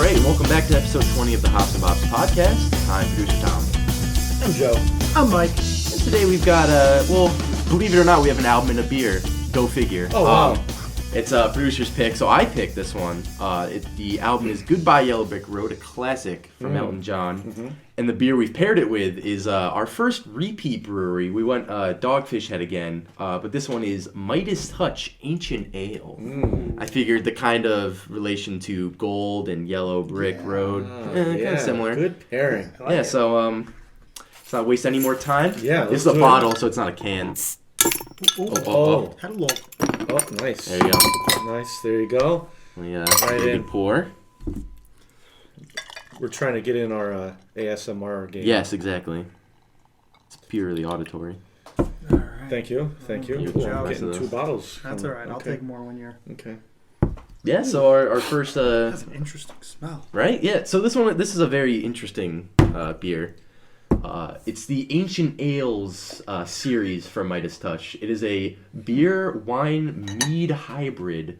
right, welcome back to episode 20 of the Hops and Bops podcast. I'm producer Tom. I'm Joe. I'm Mike. And today we've got, believe it or not, we have an album and a beer. Go figure. Oh, wow. It's a producer's pick, so I picked this one. The album is Goodbye Yellow Brick Road, a classic from Elton John. Mm-hmm. And the beer we've paired it with is our first repeat brewery. We went Dogfish Head again, but this one is 𝙈𝙤𝙙𝙙𝙀𝙀 Ancient Ale. I figured the kind of relation to Gold and Yellow Brick Road, kind of similar. Good pairing. Like it. So let's not waste any more time. Yeah, this is a bottle, so it's not a can. Oh. Had a little. Oh, nice. There you go. Nice. There you go. Yeah, right in. in. Pour. We're trying to get in our ASMR game. Yes, exactly. It's purely auditory. All right. Thank you. Thank you. You're I'm getting two bottles. That's all right. I'll Okay. take more when you're. Okay. Yeah, so our first... That's an interesting smell. Right? Yeah, so this is a very interesting beer. It's the Ancient Ales series from 𝙈𝙤𝙙𝙀. It is a beer, wine, mead hybrid.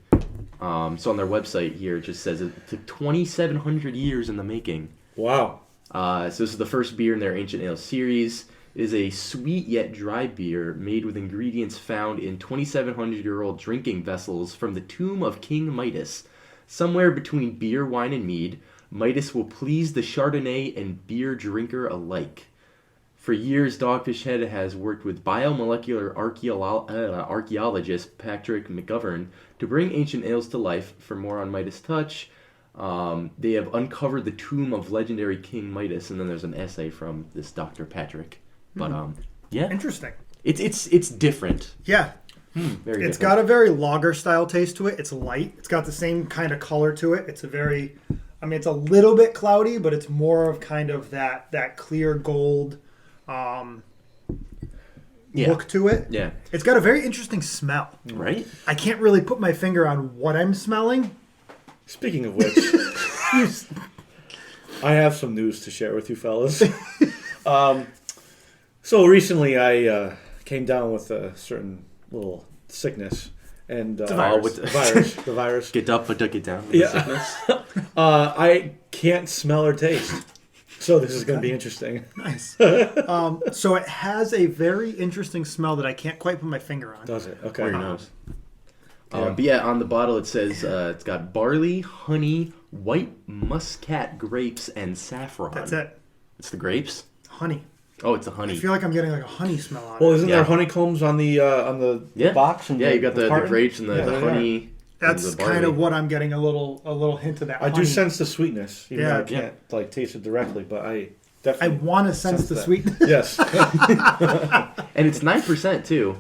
So on their website here, it just says it took 2,700 years in the making. Wow. So this is the first beer in their Ancient Ales series. It is a sweet yet dry beer made with ingredients found in 2,700-year-old drinking vessels from the tomb of King Midas. Somewhere between beer, wine, and mead, Midas will please the Chardonnay and beer drinker alike. For years, Dogfish Head has worked with biomolecular archaeologist Patrick McGovern to bring ancient ales to life. For more on 𝙈𝙤𝙙𝙀, they have uncovered the tomb of legendary King Midas, and then there's an essay from this Dr. Patrick. But yeah, Interesting. it's different. Yeah. Very It's different. got a very lager style taste to it. It's light. It's got the same kind of color to it. It's a very, it's a little bit cloudy, but it's more of kind of that clear gold look to it. Yeah. It's got a very interesting smell. Right? I can't really put my finger on what I'm smelling. Speaking of which, I have some news to share with you fellas. So recently I came down with a certain little sickness. And It's a virus. The virus. Get up, but get down. Yeah. Sickness. I can't smell or taste. So this is going to be interesting. Nice. So it has a very interesting smell that I can't quite put my finger on. Does it? Okay. Or your nose. Yeah. But yeah, on the bottle it says it's got barley, honey, white muscat grapes, and saffron. That's it. It's the grapes? Honey. Oh, it's a honey. I feel like I'm getting like a honey smell on Well, it. isn't there honeycombs on the box? And you got the carton? grapes and the honey. That's and the kind barley. of what I'm getting a little hint of that. I do honey. sense the sweetness. Even though I Yeah. can't taste it directly, but I I definitely want to sense the that. sweetness. Yes. And it's 9% too.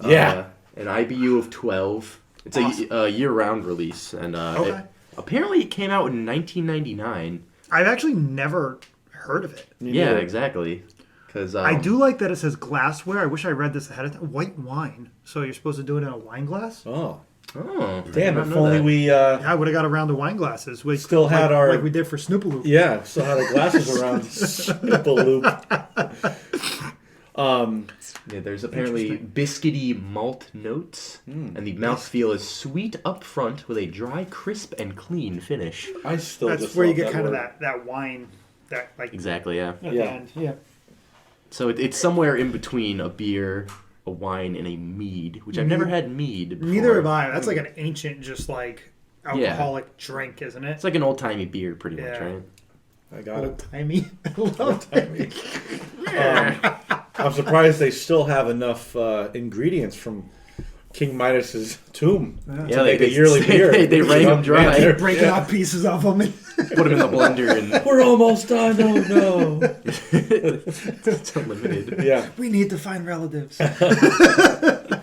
Yeah. An IBU of 12. It's Awesome. a year-round release, and Okay. apparently it came out in 1999. I've actually never heard of it. Yeah, exactly. Because I do like that it says glassware. I wish I read this ahead of time. White wine. So you're supposed to do it in a wine glass? Oh. Oh, Damn, I if did not know only that. we... Yeah, I would have got around the wine glasses. We Still had our- like we did for Snoopaloop. Yeah, still had our glasses around. Snoopaloop. Yeah, there's apparently biscuity malt notes, and the mouthfeel is sweet up front with a dry, crisp, and clean finish. I still That's just where you love get kind word. of that wine, that like Exactly, yeah. at Yeah. the end. Yeah. So it's somewhere in between a beer, a wine, and a mead, which I've never had mead before. Neither have I. That's like an ancient, just like alcoholic drink, isn't it? It's like an old-timey beer, pretty much, Yeah. right? I got it. Old timey. Old timey. I'm surprised they still have enough ingredients from King Midas's tomb to make a yearly beer. They wrang them dry. They're breaking off pieces of them. Put them in the blender, and We're almost done. Oh no! it's unlimited. Yeah, We need to find relatives. but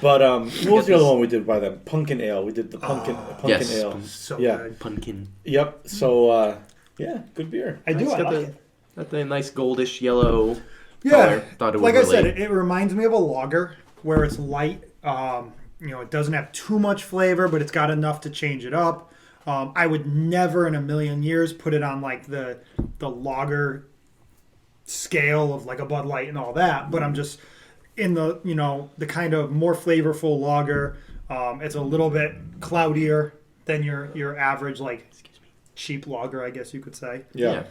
what was the other one we did by them? Pumpkin ale. We did the pumpkin Yes. ale. So Yeah. good. Pumpkin. Yep. So yeah, good beer. I do. It's I got like it. the nice goldish yellow color. Yeah, Thought it would like I said, relate. it reminds me of a lager where it's light. It doesn't have too much flavor, but it's got enough to change it up. I would never in a million years put it on like the lager scale of like a Bud Light and all that. But I'm just in the the kind of more flavorful lager. It's a little bit cloudier than your average like cheap lager, I guess you could say. Yeah.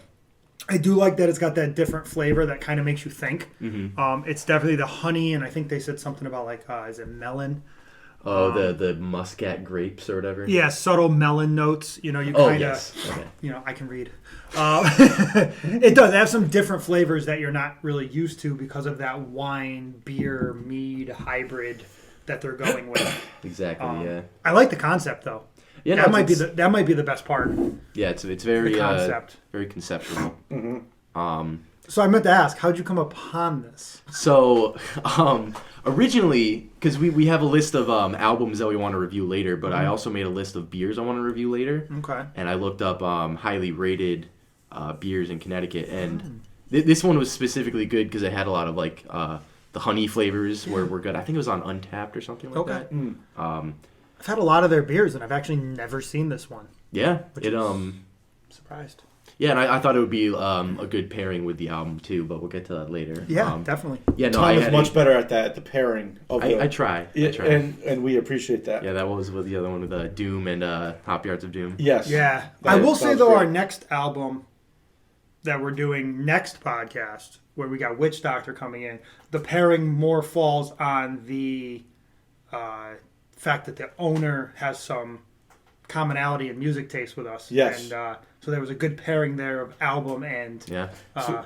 I do like that it's got that different flavor that kind of makes you think. Mm-hmm. It's definitely the honey, and I think they said something about like, is it melon? Oh, the muscat grapes or whatever. Yeah, subtle melon notes. You know, you kind of, yes. Okay. you know, I can read. It does have some different flavors that you're not really used to because of that wine, beer, mead hybrid that they're going with. Exactly. Yeah. I like the concept though. Yeah, that might be the best part. Yeah, it's very the concept. Very conceptual. So I meant to ask, how'd you come upon this? So originally, because we have a list of albums that we want to review later, but I also made a list of beers I want to review later. Okay. And I looked up highly rated beers in Connecticut, and this one was specifically good because it had a lot of like the honey flavors were good. I think it was on Untapped or something like that. I've had a lot of their beers, and I've actually never seen this one. Yeah, Surprised. Yeah, and I thought it would be a good pairing with the album too, but we'll get to that later. Yeah, definitely. Yeah, no, Tom is much better at that, at the pairing. I try. And we appreciate that. Yeah, that was with the other one with Doom and Hop Yards of Doom. Yes. Yeah. I will say, though, our next album that we're doing next podcast, where we got Witch Doctor coming in, the pairing more falls on the fact that the owner has some commonality in music taste with us. Yes. And so there was a good pairing there of album and... Yeah.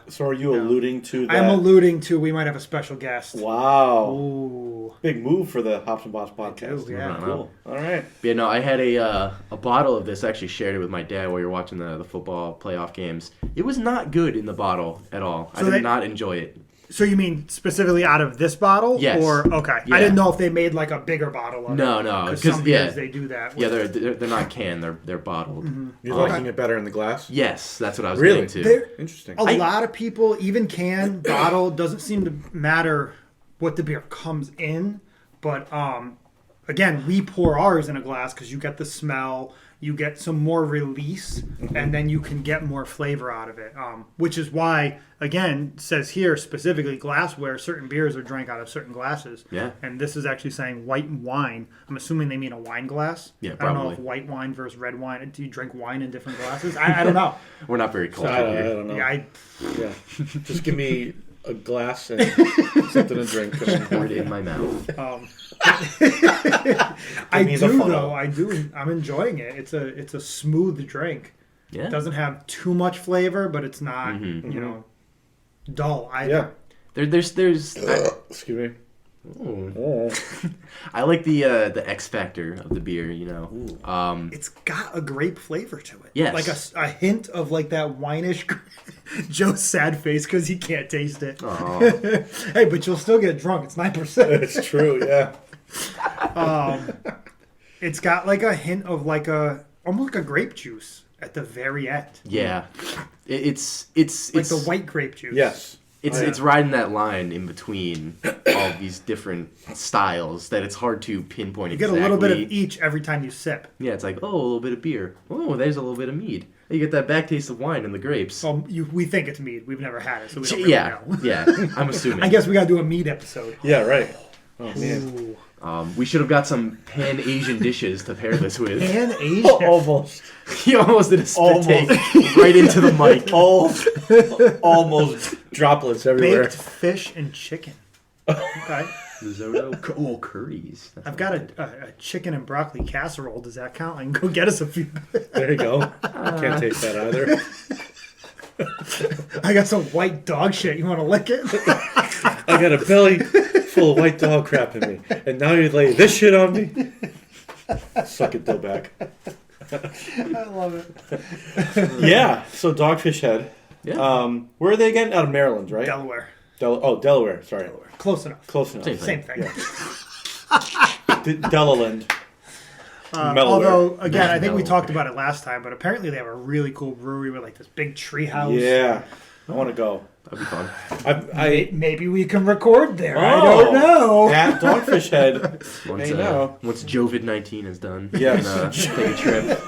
So are you alluding to that? I'm alluding to we might have a special guest. Wow. Ooh. Big move for the Hops and Bops podcast. Yeah. Cool. All right. But yeah, no, I had a bottle of this. I actually shared it with my dad while you were watching the football playoff games. It was not good in the bottle at all. So I did not enjoy it. So you mean specifically out of this bottle? Yes. Or okay, Yeah. I didn't know if they made like a bigger bottle of it. No, because some beers they do that. Yeah, they're not canned. They're bottled. You're liking it better in the glass? Yes, that's what I was Really? getting to. Interesting. A lot of people, even can, bottle, doesn't seem to matter what the beer comes in. But again, we pour ours in a glass because you get the smell, you get some more release, and then you can get more flavor out of it. Which is why, again, says here specifically glassware, certain beers are drank out of certain glasses. Yeah. And this is actually saying white wine. I'm assuming they mean a wine glass. Yeah, I don't know probably. if white wine versus red wine. Do you drink wine in different glasses? I don't know. We're not very cultured I here. don't know. Yeah, Just give me a glass and something to drink. Pour it in my mouth. I me the do funnel. though. I do. I'm enjoying it. It's a smooth drink. Yeah. It doesn't have too much flavor, but it's not you know dull either. Yeah. There's Excuse me. Ooh. I like the X factor of the beer, you know. It's got a grape flavor to it. Yes. Like a hint of like that wine-ish. Joe's sad face because he can't taste it. Hey, but you'll still get drunk. It's 9%. It's true, yeah. It's got like a hint of like almost like a grape juice at the very end. Yeah. It's Like the white grape juice. Yes. It's riding that line in between all these different styles that it's hard to pinpoint You get exactly. a little bit of each every time you sip. Yeah, it's like, oh, a little bit of beer. Oh, there's a little bit of mead. You get that back taste of wine and the grapes. Well, we think it's mead. We've never had it, so we don't really know. Yeah, I'm assuming. I guess we gotta do a meat episode. Yeah, right. Oh, man. Ooh. We should have got some pan-Asian dishes to pair this with. Pan-Asian. Almost. He almost did a spit take right into the mic. Almost droplets everywhere. Baked fish and chicken. Okay. Risotto. Oh, curries. That's I've got a chicken and broccoli casserole. Does that count? I can go get us a few. There you go. Can't taste that either. I got some white dog shit. You want to lick it? I got a belly full of white dog crap in me. And now you lay this shit on me? Suck it, back. I love it. Yeah, so Dogfish Head. Yeah. Where are they again? Out of Maryland, right? Delaware. Delaware. Sorry. Close enough. Close enough. Same Same thing. Delaland. Although, again, I think we Delaware. talked about it last time, but apparently they have a really cool brewery with like this big tree house. Yeah. I want to go. That'd be fun. Maybe we can record there. Oh. I don't know. At Dogfish Head. Once, Hey, now. once COVID-19 is done, Yes. we can, take a trip.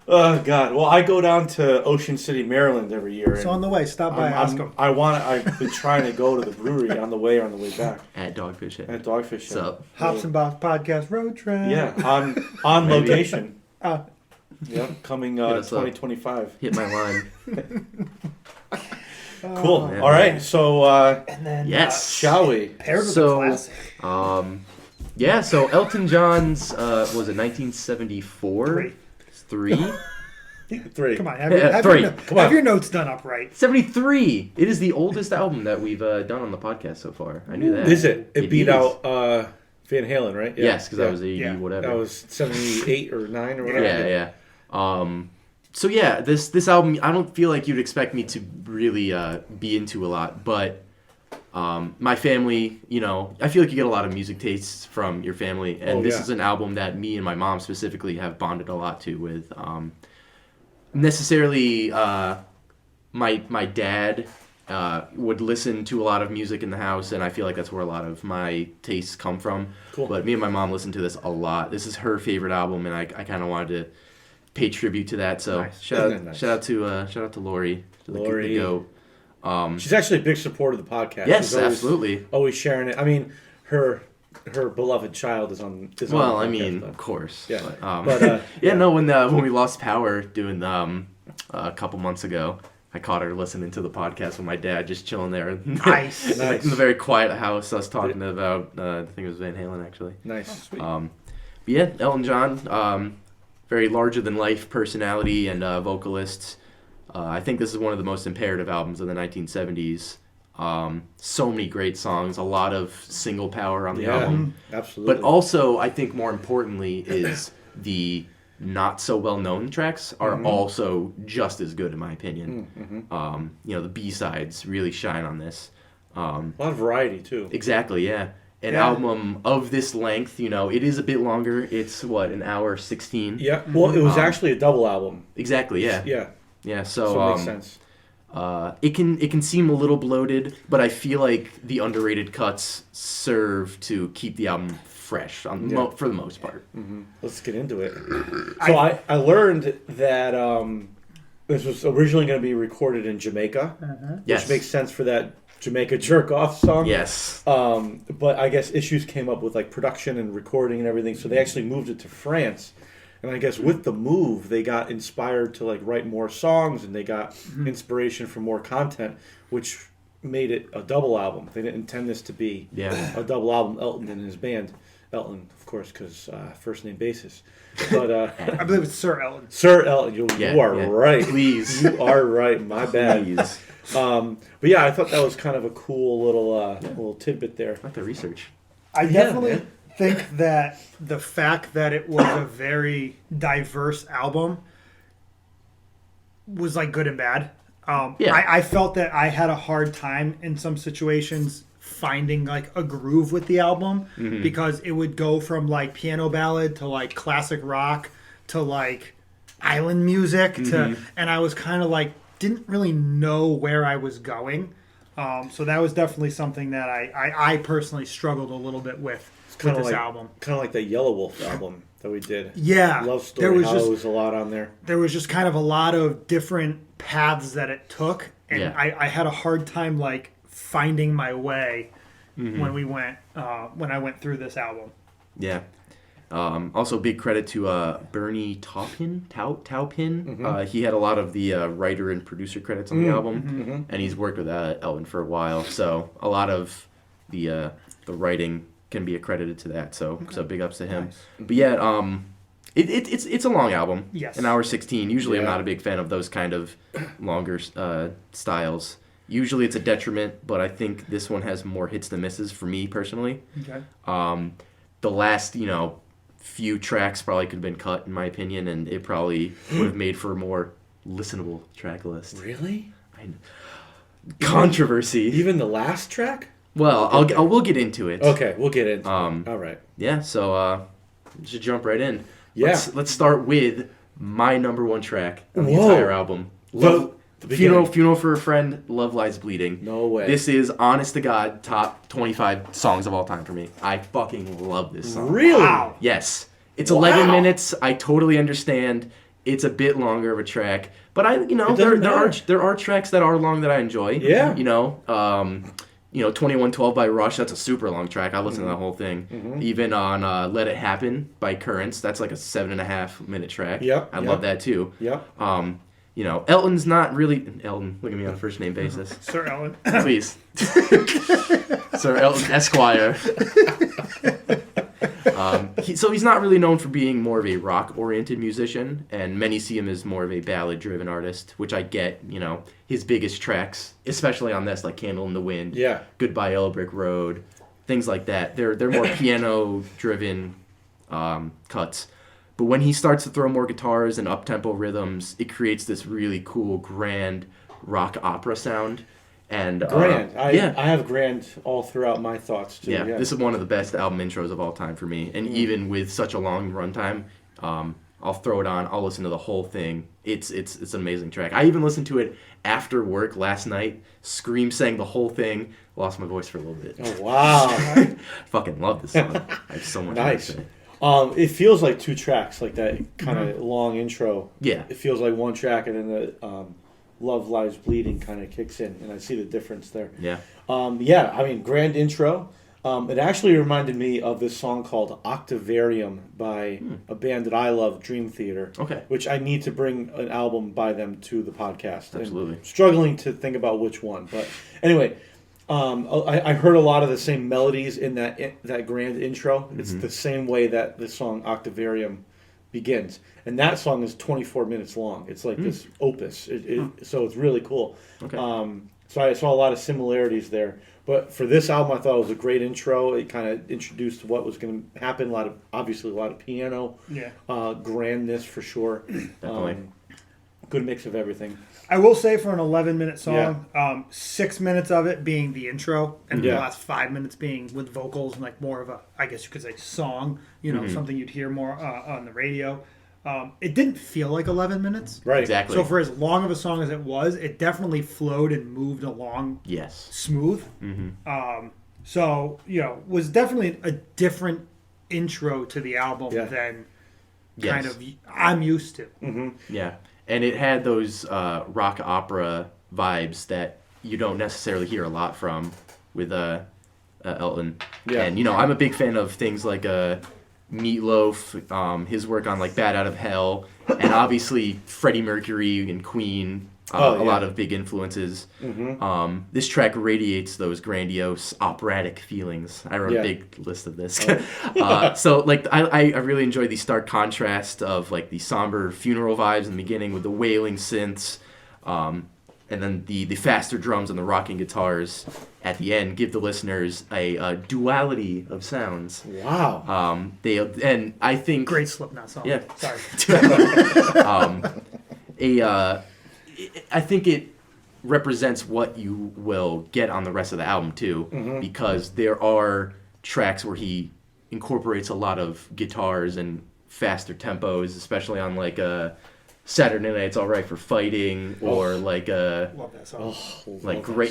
Oh God! Well, I go down to Ocean City, Maryland every year. So on the way, stop by, ask them. I've been trying to go to the brewery on the way or on the way back. At Dogfish Head. At Dogfish Head. What's up? Hops and Bops podcast road trip. Yeah, on Maybe. location. Yep, coming Hit us up. 2025. Hit my line. Cool. Yeah. All right, so And then Yes. shall we? paired with So- a classic. Yeah, so Elton John's, was it 1974? Three. Three. Come on, have, Yeah, have, three. your, Come on. have your notes done upright. 73! It is the oldest album that we've done on the podcast so far. I knew that. Is it? It beat is. out Van Halen, right? Yeah. Yes, because that was 80 Yeah. whatever. That was 78 or 9 or whatever. Yeah. So yeah, this album, I don't feel like you'd expect me to really be into a lot, but my family, I feel like you get a lot of music tastes from your family, and this is an album that me and my mom specifically have bonded a lot to with. Necessarily, my dad would listen to a lot of music in the house, and I feel like that's where a lot of my tastes come from. Cool. But me and my mom listen to this a lot. This is her favorite album, and I kind of wanted to pay tribute to that. So Nice. shout Isn't that out to Lori, Lori. the GOAT. She's actually a big supporter of the podcast. Yes, She's always, absolutely. Always sharing it. I mean, her beloved child is on. Is Well, on I the podcast, mean, though. of course. Yeah. But, no, when we lost power doing a couple months ago, I caught her listening to the podcast with my dad, just chilling there. Nice. Nice. In the very quiet house, us talking about, I think it was Van Halen, actually. Nice. Sweet. But yeah, Elton John, very larger-than-life personality and vocalist. I think this is one of the most imperative albums of the 1970s. So many great songs, a lot of single power on the album. Absolutely. But also, I think more importantly, is the not so well known tracks are also just as good in my opinion. The B-sides really shine on this. a lot of variety too. Exactly, yeah. An album of this length, it is a bit longer. It's an hour 16. Yeah. Well, it was actually a double album. Exactly, yeah. Yeah. Yeah, So it makes sense. it can seem a little bloated, but I feel like the underrated cuts serve to keep the album fresh for the most part. Let's get into it. So I learned that this was originally going to be recorded in Jamaica, Yes. which makes sense for that Jamaica Jerk Off song. Yes. But I guess issues came up with like production and recording and everything, so they actually moved it to France. And I guess with the move, they got inspired to like write more songs, and they got inspiration for more content, which made it a double album. They didn't intend this to be a double album. Elton and his band, Elton, of course, because first name basis. But I believe it's Sir Elton. Sir Elton, you are right. Please. You are right. My bad. Please. But yeah, I thought that was kind of a cool little tidbit there. I like the research. I definitely man. think that the fact that it was a very diverse album was like good and bad. I felt that I had a hard time in some situations finding like a groove with the album because it would go from like piano ballad to like classic rock to like island music to, and I was kind of like didn't really know where I was going. So that was definitely something that I personally struggled a little bit with this album. Kind of like the Yellow Wolf album that we did. Yeah. Love Story. There was a lot on there. There was just kind of a lot of different paths that it took. And Yeah. I had a hard time like finding my way when I went through this album. Yeah. Also, big credit to Bernie Taupin. He had a lot of the writer and producer credits on the album, and he's worked with Elton for a while. So a lot of the writing can be accredited to that. So big ups to him. Nice. But yeah, it's a long album. Yes. An hour 16. Usually, I'm Yeah. not a big fan of those kind of longer styles. Usually, it's a detriment, but I think this one has more hits than misses for me personally. Okay. The last, few tracks probably could have been cut, in my opinion, and it probably would have made for a more listenable track list. Really? Controversy. Even the last track? Well, we'll get into it. Okay, we'll get into it. All right. Yeah, so should jump right in. Yeah. Let's start with my number one track on the Whoa. entire album. The Funeral for a Friend, Love Lies Bleeding. No way. This is, honest to God, top 25 songs of all time for me. I fucking love this song. Really? Wow. Yes. It's 11 minutes. I totally understand. It's a bit longer of a track. But there are tracks that are long that I enjoy. Yeah. 2112 by Rush, that's a super long track. I listened to the whole thing. Even on Let It Happen by Currents, that's like a 7.5-minute track. Yep. I love that too. Yep. Elton's not really... Elton, look at me on a first name basis. Sir Ellen. Please. Sir Elton Esquire. So he's not really known for being more of a rock-oriented musician, and many see him as more of a ballad-driven artist, which I get. His biggest tracks, especially on this, like Candle in the Wind, Goodbye Yellow Brick Road, things like that. They're more piano-driven cuts. But when he starts to throw more guitars and up-tempo rhythms, it creates this really cool, grand rock opera sound. And grand. I have grand all throughout my thoughts too. Yeah, this is one of the best album intros of all time for me. And even with such a long runtime, I'll throw it on. I'll listen to the whole thing. It's an amazing track. I even listened to it after work last night. Sang the whole thing. Lost my voice for a little bit. Oh wow! Fucking love this song. I have so much. Nice. It feels like 2 tracks, like that kind of long intro. Yeah. It feels like 1 track, and then the Love Lies Bleeding kind of kicks in, and I see the difference there. Yeah. Grand intro. It actually reminded me of this song called Octavarium by a band that I love, Dream Theater. Okay. Which I need to bring an album by them to the podcast. Absolutely. And struggling to think about which one. But anyway, I heard a lot of the same melodies in that grand intro. It's the same way that the song Octavarium begins. And that song is 24 minutes long. It's like this opus. So it's really cool. Okay. So I saw a lot of similarities there. But for this album, I thought it was a great intro. It kind of introduced what was going to happen. Obviously a lot of piano. Yeah. Grandness for sure. Definitely. Good mix of everything. I will say for an 11-minute song, 6 minutes of it being the intro, and the last 5 minutes being with vocals and like more of a, I guess you could say, song. Something you'd hear more on the radio. It didn't feel like 11 minutes. Right. Exactly. So for as long of a song as it was, it definitely flowed and moved along. Yes. Smooth. So was definitely a different intro to the album than kind of I'm used to. Yeah. And it had those rock opera vibes that you don't necessarily hear a lot from with Elton. Yeah. And, I'm a big fan of things like Meatloaf, his work on like Bad Out of Hell, and obviously Freddie Mercury and Queen, a lot of big influences. This track radiates those grandiose operatic feelings. I wrote a big list of this. So like I really enjoy the stark contrast of like the somber funeral vibes in the beginning with the wailing synths, and then the faster drums and the rocking guitars at the end give the listeners a duality of sounds. Wow. I think Great Slipknot song. Yeah. Sorry. I think it represents what you will get on the rest of the album too, because there are tracks where he incorporates a lot of guitars and faster tempos, especially on like Saturday Night's All Right for Fighting, or like Love that song.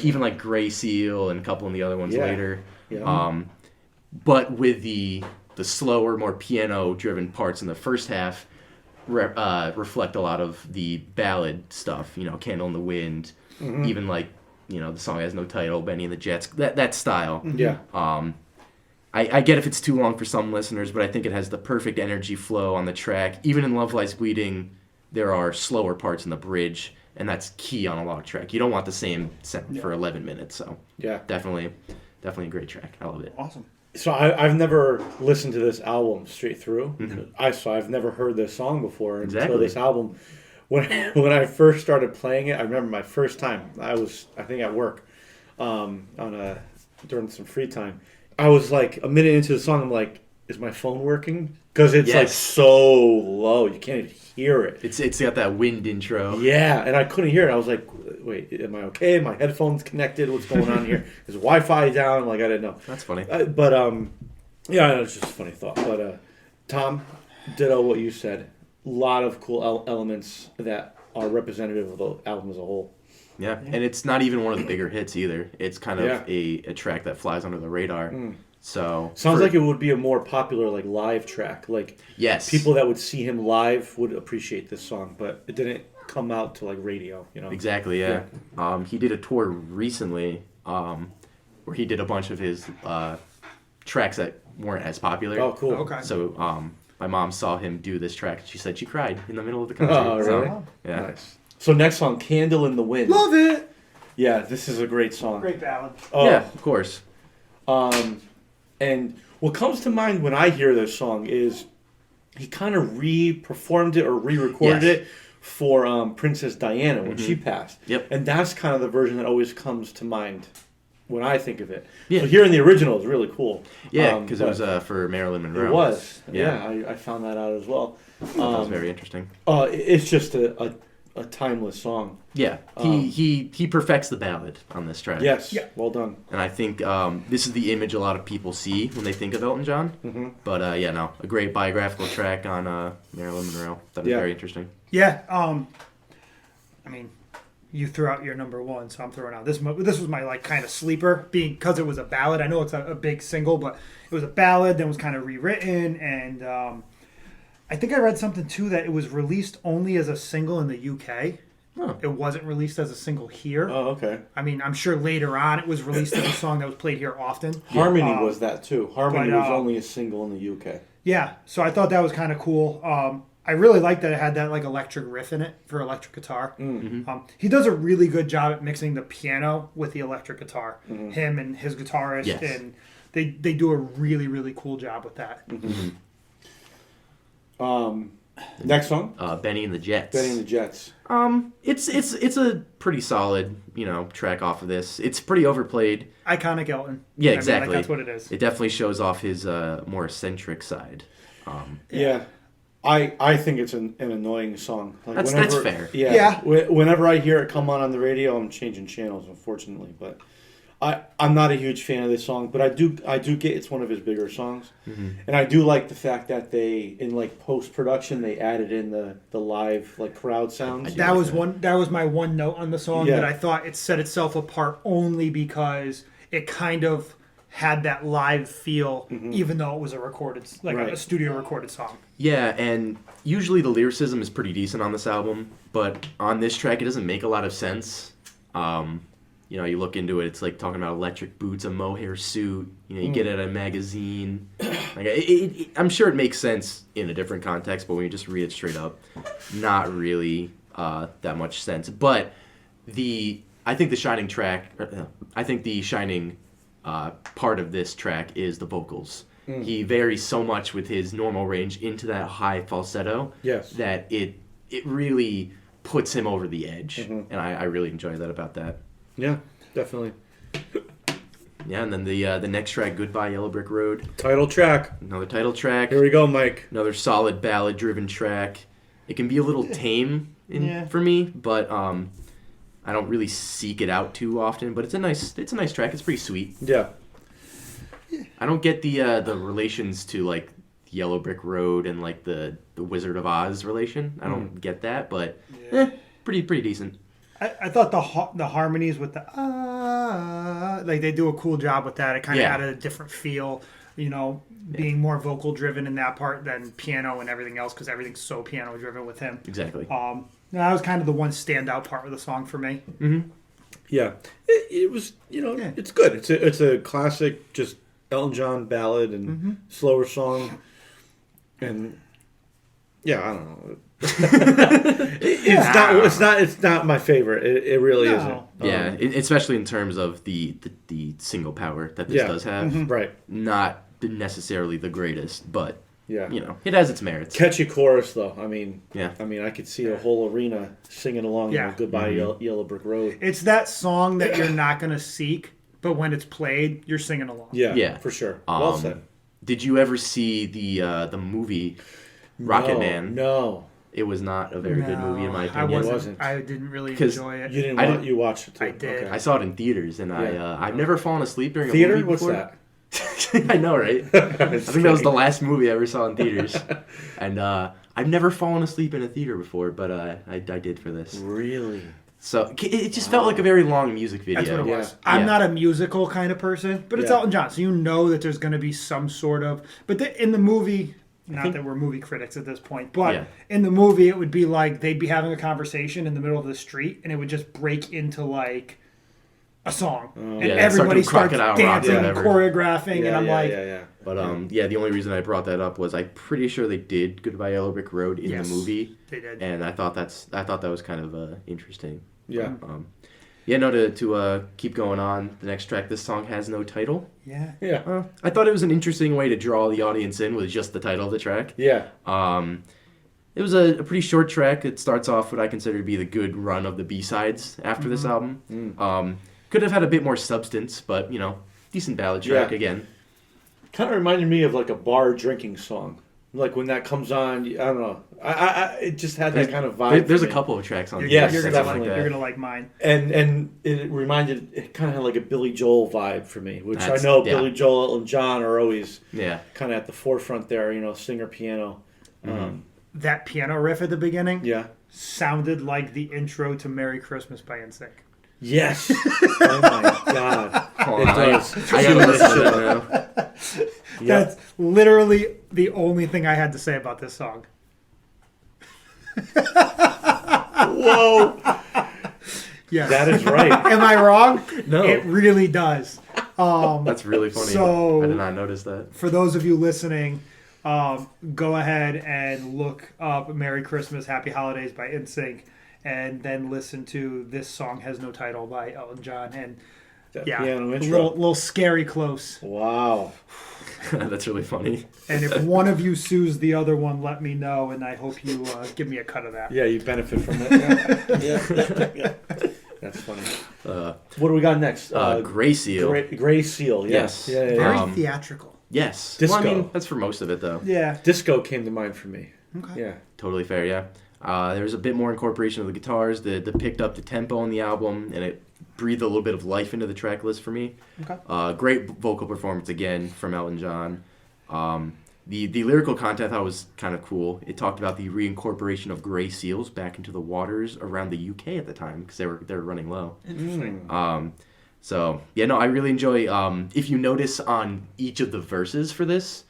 even like Gray Seal and a couple of the other ones later. Yeah. But with the slower, more piano-driven parts in the first half reflect a lot of the ballad stuff. Candle in the Wind, even like the song has no title, Benny and the Jets. That style. Yeah. I get if it's too long for some listeners, but I think it has the perfect energy flow on the track. Even in Love Lies Bleeding, there are slower parts in the bridge, and that's key on a long track. You don't want the same sound for 11 minutes. So definitely a great track. I love it. Awesome. So I've never listened to this album straight through. I've never heard this song before until this album. When I first started playing it, I remember my first time. I think at work, during some free time. I was like a minute into the song. I'm like, is my phone working? Because it's like so low, you can't even hear it. It's got that wind intro. Yeah, and I couldn't hear it. I was like, wait, am I okay? My headphones connected? What's going on here? Is Wi-Fi down? Like, I didn't know. That's funny. But it's just a funny thought. But Tom, ditto what you said. A lot of cool elements that are representative of the album as a whole. Yeah, and it's not even one of the bigger hits either. It's kind of a track that flies under the radar. So sounds like it would be a more popular like live track. Like people that would see him live would appreciate this song, but it didn't come out to like radio. Exactly. Yeah. He did a tour recently, where he did a bunch of his tracks that weren't as popular. Oh, cool. Okay. So my mom saw him do this track. She said she cried in the middle of the concert. Oh, really? So, yeah. Nice. So next song, Candle in the Wind. Love it. Yeah, this is a great song. Great ballad. Oh, Yeah, of course. And what comes to mind when I hear this song is he kind of re-performed it or re-recorded Yes. it for Princess Diana when she passed. Yep. And that's kind of the version that always comes to mind when I think of it. Yeah. So hearing the original is really cool. Yeah, because it but was for Marilyn Monroe. It was. Yeah. Yeah, I found that out as well. That was very interesting. It's just a timeless song. Yeah, he perfects the ballad on this track. Yes. Yeah. Well done. And I think this is the image a lot of people see when they think of Elton John. Mm-hmm. But a great biographical track on Marilyn Monroe. That was Yeah. very interesting. Yeah. I mean, you threw out your number one, so I'm throwing out this. This was my like kind of sleeper, because it was a ballad. I know it's a big single, but it was a ballad. Then was kind of rewritten, and I think I read something too that it was released only as a single in the UK. Oh. It wasn't released as a single here. Oh, okay. I mean, I'm sure later on it was released as a song that was played here often. Harmony was that too. Harmony but, was only a single in the UK. Yeah, so I thought that was kind of cool. I really liked that it had that like electric riff in it for electric guitar. Mm-hmm. He does a really good job at mixing the piano with the electric guitar. Mm-hmm. Him and his guitarist, Yes. and they do a really, really cool job with that. Mm-hmm. Next song, Benny and the Jets. Benny and the Jets. It's a pretty solid track off of this. It's pretty overplayed. Iconic Elton. Yeah, I mean, exactly. like, that's what it is. It definitely shows off his more eccentric side. Yeah. I think it's an annoying song. Like That's fair. Yeah. Yeah. Whenever I hear it come on the radio, I'm changing channels, unfortunately. But I'm not a huge fan of this song, but I do get it's one of his bigger songs, and I do like the fact that they in like post production they added in the live like crowd sounds. That was my one note on the song, Yeah. that I thought it set itself apart only because it kind of had that live feel, even though it was a recorded, like Right. a studio recorded song. Yeah, and usually the lyricism is pretty decent on this album, but on this track it doesn't make a lot of sense. You look into it, it's like talking about electric boots, a mohair suit. You get it at a magazine. Like, I'm sure it makes sense in a different context, but when you just read it straight up, not really that much sense. But I think the shining part of this track is the vocals. He varies so much with his normal range into that high falsetto that it really puts him over the edge, and I really enjoy that about that. Yeah, definitely. Yeah, and then the next track, Goodbye Yellow Brick Road, Title track. another title track, Here we go, Mike. another solid ballad-driven track. It can be a little tame for me, but I don't really seek it out too often. But it's a nice track. It's pretty sweet. Yeah. I don't get the relations to like Yellow Brick Road and like the Wizard of Oz relation. I don't get that, but pretty decent. I thought the harmonies with the like they do a cool job with that. It kind of added a different feel, being more vocal driven in that part than piano and everything else, because everything's so piano driven with him. Exactly. That was kind of the one standout part of the song for me. Yeah. It was, it's good. It's a classic, just Elton John ballad and slower song. And yeah, I don't know. It's not my favorite. It really isn't. Yeah, especially in terms of the single power that this does have. Right. Not necessarily the greatest, but Yeah. it has its merits. Catchy chorus though. I mean, Yeah. I could see a whole arena singing along Goodbye Yellow Brick Road. It's that song that you're not going to seek, but when it's played, you're singing along. Yeah. For sure. Well said. Did you ever see the movie Rocket Man? No. It was not a very good movie in my opinion. I didn't really 'Cause enjoy it. You didn't you watched it too. I did. I saw it in theaters, and I've never fallen asleep during a Theater? movie What's before. that? I know, right? I think that was the last movie I ever saw in theaters, and I've never fallen asleep in a theater before, but I did for this. Really? So it just felt like a very long music video. That's what it was. Yeah. I'm not a musical kind of person, but it's Elton John, so you know that there's going to be some sort of. But in the movie, not that we're movie critics at this point, but in the movie, it would be like they'd be having a conversation in the middle of the street, and it would just break into like a song, and Yeah, everybody start starts doing Crocodile Rock or dancing, whatever. choreographing, and I'm like, But the only reason I brought that up was I'm pretty sure they did "Goodbye Yellow Brick Road" in Yes, the movie, they did. and I thought that was kind of interesting. Yeah. To keep going on, the next track, this song has no title. Yeah. Yeah. I thought it was an interesting way to draw the audience in with just the title of the track. Yeah. It was a pretty short track. It starts off what I consider to be the good run of the B-sides after this album. Could have had a bit more substance, but, decent ballad track again. Kind of reminded me of like a bar drinking song. Like when that comes on, I don't know. It just had that kind of vibe. There's a couple of tracks on Yes, you're definitely. You're gonna like mine. And it kind of had like a Billy Joel vibe for me, which I know Billy Joel, Elton John are always kind of at the forefront there, singer, piano. That piano riff at the beginning sounded like the intro to "Merry Christmas" by NSYNC. Yes. Oh my God. Oh, It does. I gotta listen to that now. That's literally the only thing I had to say about this song. Whoa. Yes. That is right. Am I wrong? No. It really does. That's really funny. So, I did not notice that. For those of you listening, go ahead and look up "Merry Christmas, Happy Holidays" by NSYNC, and then listen to "This Song Has No Title" by Elton John. And piano a intro. little scary close. Wow. That's really funny. And if one of you sues the other one, let me know, and I hope you give me a cut of that. Yeah, you benefit from it. Yeah. That's funny. What do we got next? Gray Seal. Gray Seal, Yes. Yeah. Very theatrical. Yes. Disco. Well, I mean, that's for most of it, though. Yeah. Disco came to mind for me. Okay. Yeah. Totally fair, yeah. There was a bit more incorporation of the guitars. The picked up the tempo on the album, and it breathed a little bit of life into the track list for me. Okay. Great vocal performance again from Elton John. The lyrical content I thought was kind of cool. It talked about the reincorporation of gray seals back into the waters around the UK at the time because they were running low. Interesting. I really enjoy. If you notice on each of the verses for this,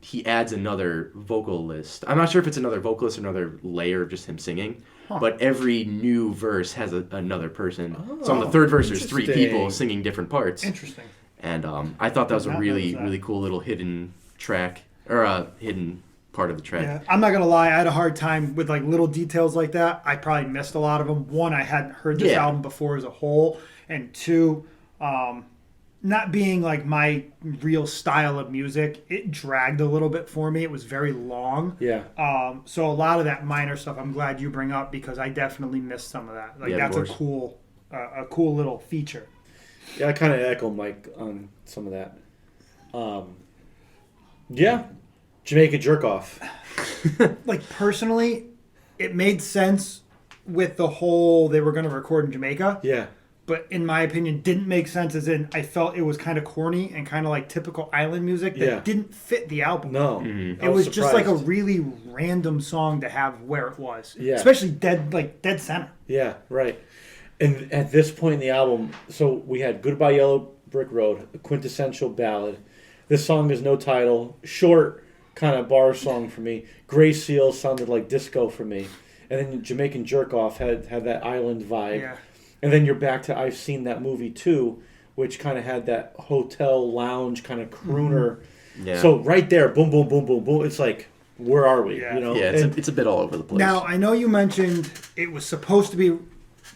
he adds another vocalist. I'm not sure if it's another vocalist or another layer of just him singing. But every new verse has another person. So on the third verse, there's 3 people singing different parts. Interesting. And I thought that was a really, notice that. really cool little hidden track, or a hidden part of the track. Yeah, I'm not gonna lie. I had a hard time with like little details like that. I probably missed a lot of them. One, I hadn't heard this album before as a whole, and 2, not being like my real style of music, it dragged a little bit for me. It was very long. Yeah. So a lot of that minor stuff, I'm glad you bring up because I definitely missed some of that. Like that's a cool little feature. Yeah, I kind of echo Mike on some of that. Jamaica Jerk Off. Like personally, it made sense with the whole they were going to record in Jamaica. Yeah. But in my opinion, didn't make sense as in I felt it was kind of corny and kind of like typical island music that didn't fit the album. No. It was just like a really random song to have where it was. Yeah. Especially dead center. Yeah, right. And at this point in the album, so we had Goodbye Yellow Brick Road, a quintessential ballad. This song has no title, short kind of bar song for me. Gray Seal sounded like disco for me. And then Jamaican Jerk Off had that island vibe. Yeah. And then you're back to I've Seen That Movie Too, which kind of had that hotel lounge kind of crooner. Yeah. So right there, boom, boom, boom, boom, boom. It's like, where are we? Yeah. You know? Yeah, it's a bit all over the place. Now, I know you mentioned it was supposed to be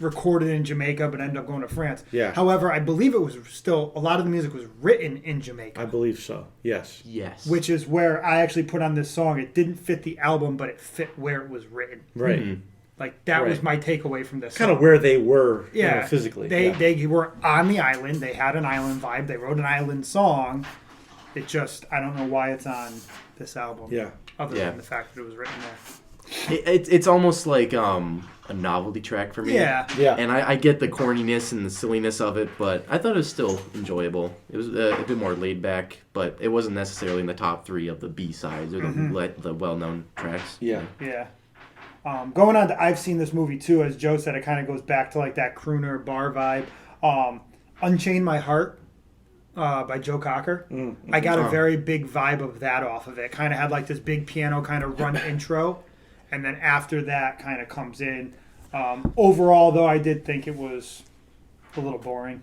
recorded in Jamaica but ended up going to France. Yeah. However, I believe it was still, a lot of the music was written in Jamaica. I believe so, yes. Yes. Which is where I actually put on this song. It didn't fit the album, but it fit where it was written. Right. Mm-hmm. Like, that was my takeaway from this Kind of song. where they were physically. They were on the island. They had an island vibe. They wrote an island song. It just, I don't know why it's on this album. Yeah. Other than the fact that it was written there. It's almost like a novelty track for me. Yeah. Yeah. And I get the corniness and the silliness of it, but I thought it was still enjoyable. It was a bit more laid back, but it wasn't necessarily in the top 3 of the B-sides or the well-known tracks. Yeah. Yeah. Going on to I've Seen This Movie Too, as Joe said, it kind of goes back to like that crooner bar vibe. Unchain My Heart by Joe Cocker. I got a very big vibe of that off of it. Kind of had like this big piano kind of run intro, and then after that kind of comes in. Overall, though, I did think it was a little boring.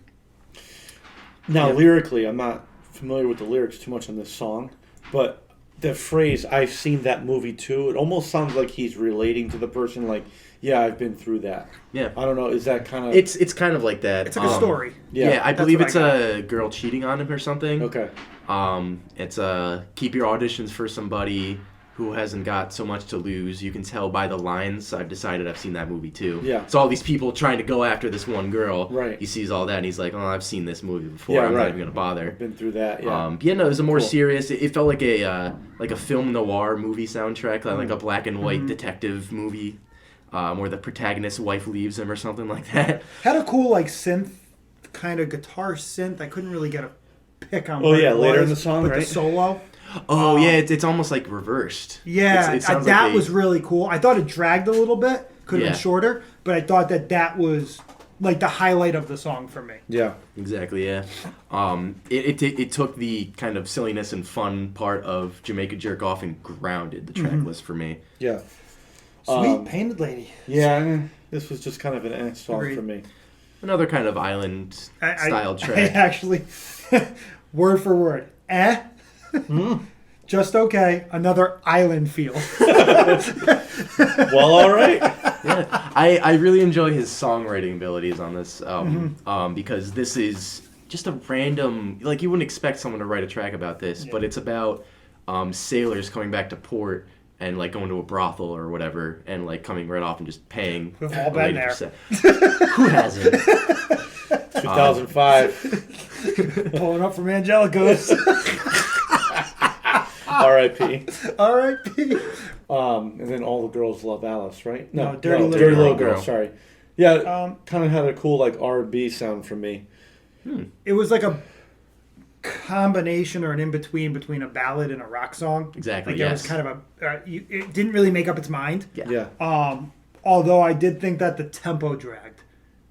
Now, lyrically, I'm not familiar with the lyrics too much on this song, but the phrase "I've seen that movie too," it almost sounds like he's relating to the person. Like, yeah, I've been through that. Yeah. I don't know. Is that kind of? It's kind of like that. It's like a story. Yeah, I believe what it's I a girl cheating on him or something. Okay. It's keep your auditions for somebody who hasn't got so much to lose. You can tell by the lines. I've decided I've seen that movie too. Yeah. It's all these people trying to go after this one girl. Right. He sees all that and he's like, oh, I've seen this movie before. Yeah, I'm right. not even gonna bother. Been through that. Yeah. It was a more Cool. serious. It felt like a film noir movie soundtrack, like a black and white detective movie, where the protagonist's wife leaves him or something like that. Had a cool like synth kind of guitar synth. I couldn't really get a pick on. Oh, what yeah, it later was, in the song, but right? the solo. Oh yeah, it's almost like reversed. Yeah, It sounds that like was really cool. I thought it dragged a little bit. Could have Yeah. been shorter, but I thought that was like the highlight of the song for me. Yeah. Exactly, yeah. It took the kind of silliness and fun part of Jamaica Jerk Off and grounded the track list for me. Yeah. Sweet Painted Lady. Yeah. This was just kind of an song Agreed. for me. Another kind of island style I track. actually, word for word, just okay. Another island feel. Well, all right. Yeah, I really enjoy his songwriting abilities on this because this is just a random, like you wouldn't expect someone to write a track about this, but it's about sailors coming back to port and like going to a brothel or whatever and like coming right off and just paying. We've all been there. Who hasn't? 2005. Pulling up from Angelico's. R.I.P. R.I.P. And then All the Girls Love Alice, right? No, Dirty Little Little Girl. Girl. Sorry. Yeah, kind of had a cool like R&B sound for me. It was like a combination or an in-between between a ballad and a rock song. Exactly, Like there was kind of it didn't really make up its mind. Yeah. Although I did think that the tempo dragged,